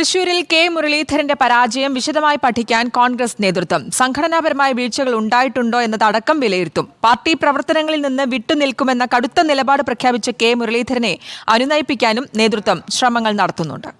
തൃശൂരിൽ കെ മുരളീധരന്റെ പരാജയം വിശദമായി പഠിക്കാൻ കോൺഗ്രസ് നേതൃത്വം സംഘടനാപരമായ വീഴ്ചകൾ ഉണ്ടായിട്ടുണ്ടോ എന്നതടക്കം വിലയിരുത്തും. പാർട്ടി പ്രവർത്തനങ്ങളിൽ നിന്ന് വിട്ടുനിൽക്കുമെന്ന കടുത്ത നിലപാട് പ്രഖ്യാപിച്ച കെ മുരളീധരനെ അനുനയിപ്പിക്കാനും നേതൃത്വം ശ്രമങ്ങൾ നടത്തുന്നുണ്ട്.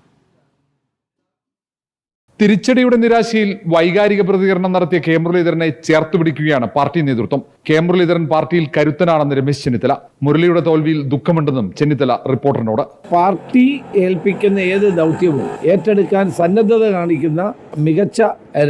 തിരിച്ചടിയുടെ നിരാശയിൽ വൈകാരിക പ്രതികരണം നടത്തിയ കെ മുരളീധരനെ ചേർത്തുപിടിക്കുകയാണ് പാർട്ടി നേതൃത്വം. കെ മുരളീധരൻ പാർട്ടിയിൽ കരുത്തനാണെന്ന് രമേശ് ചെന്നിത്തല. മുരളിയുടെ തോൽവിയിൽ ദുഃഖമുണ്ടെന്നും ചെന്നിത്തല റിപ്പോർട്ടറിനോട്. പാർട്ടി ഏൽപ്പിക്കുന്ന ഏത് ദൗത്യവും ഏറ്റെടുക്കാൻ സന്നദ്ധത കാണിക്കുന്ന മികച്ച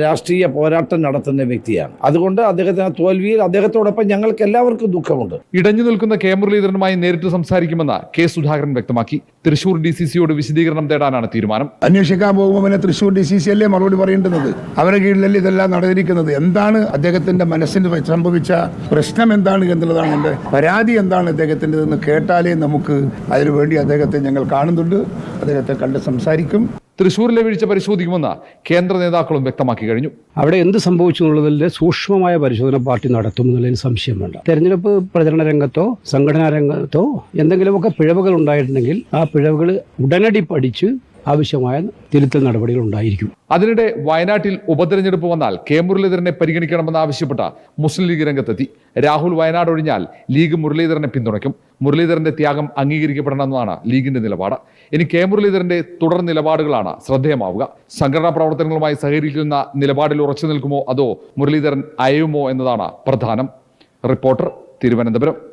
രാഷ്ട്രീയ പോരാട്ടം നടത്തുന്ന വ്യക്തിയാണ്. അതുകൊണ്ട് അദ്ദേഹത്തിന് തോൽവിയിൽ അദ്ദേഹത്തോടൊപ്പം ഞങ്ങൾക്ക് എല്ലാവർക്കും ദുഃഖമുണ്ട്. ഇടഞ്ഞു നിൽക്കുന്ന കെ മുരളീധരനുമായി നേരിട്ട് സംസാരിക്കുമെന്ന് കെ സുധാകരൻ വ്യക്തമാക്കി. തൃശൂർ DCCയോട് വിശദീകരണം തേടാനാണ് തീരുമാനം. അന്വേഷിക്കാൻ പോകുമ്പോൾ പിന്നെ തൃശൂർ DCC അല്ലേ മറുപടി പറയേണ്ടുന്നത്? അവരുടെ കീഴിലല്ലേ ഇതെല്ലാം നടന്നിരിക്കുന്നത്? എന്താണ് അദ്ദേഹത്തിന്റെ മനസ്സിന് സംഭവിച്ച പ്രശ്നം എന്താണ് എന്നുള്ളതാണ് എന്റെ പരാതി എന്താണ് അദ്ദേഹത്തിന്റെ എന്ന് കേട്ടാലേ നമുക്ക് അതിനുവേണ്ടി അദ്ദേഹത്തെ ഞങ്ങൾ കാണുന്നുണ്ട്. അദ്ദേഹത്തെ കണ്ട് സംസാരിക്കും. തൃശൂരിലെ വീഴ്ച പരിശോധിക്കുമെന്ന് കേന്ദ്ര നേതാക്കളും വ്യക്തമാക്കി കഴിഞ്ഞു. അവിടെ എന്ത് സംഭവിച്ചു എന്നുള്ളതിന്റെ സൂക്ഷ്മമായ പരിശോധന പാർട്ടി നടത്തുമെന്നുള്ളതിന് സംശയം വേണ്ട. തെരഞ്ഞെടുപ്പ് പ്രചരണ രംഗത്തോ സംഘടനാ രംഗത്തോ എന്തെങ്കിലുമൊക്കെ പിഴവുകൾ ഉണ്ടായിട്ടുണ്ടെങ്കിൽ ആ പിഴവുകൾ ഉടനടി പഠിച്ച് ആവശ്യമായ തിരുത്തൽ നടപടികൾ ഉണ്ടായിരിക്കും. അതിനിടെ വയനാട്ടിൽ ഉപതെരഞ്ഞെടുപ്പ് വന്നാൽ കെ മുരളീധരനെ പരിഗണിക്കണമെന്ന് ആവശ്യപ്പെട്ട മുസ്ലിം ലീഗ് രംഗത്തെത്തി. രാഹുൽ വയനാട് ഒഴിഞ്ഞാൽ ലീഗ് മുരളീധരനെ പിന്തുണയ്ക്കും. മുരളീധരന്റെ ത്യാഗം അംഗീകരിക്കപ്പെടണമെന്നാണ് ലീഗിന്റെ നിലപാട്. ഇനി കെ മുരളീധരന്റെ തുടർ നിലപാടുകളാണ് ശ്രദ്ധേയമാവുക. സംഘടനാ പ്രവർത്തനങ്ങളുമായി സഹകരിക്കുന്ന നിലപാടിൽ ഉറച്ചു നിൽക്കുമോ അതോ മുരളീധരൻ അയയുമോ എന്നതാണ് പ്രധാനം. റിപ്പോർട്ടർ, തിരുവനന്തപുരം.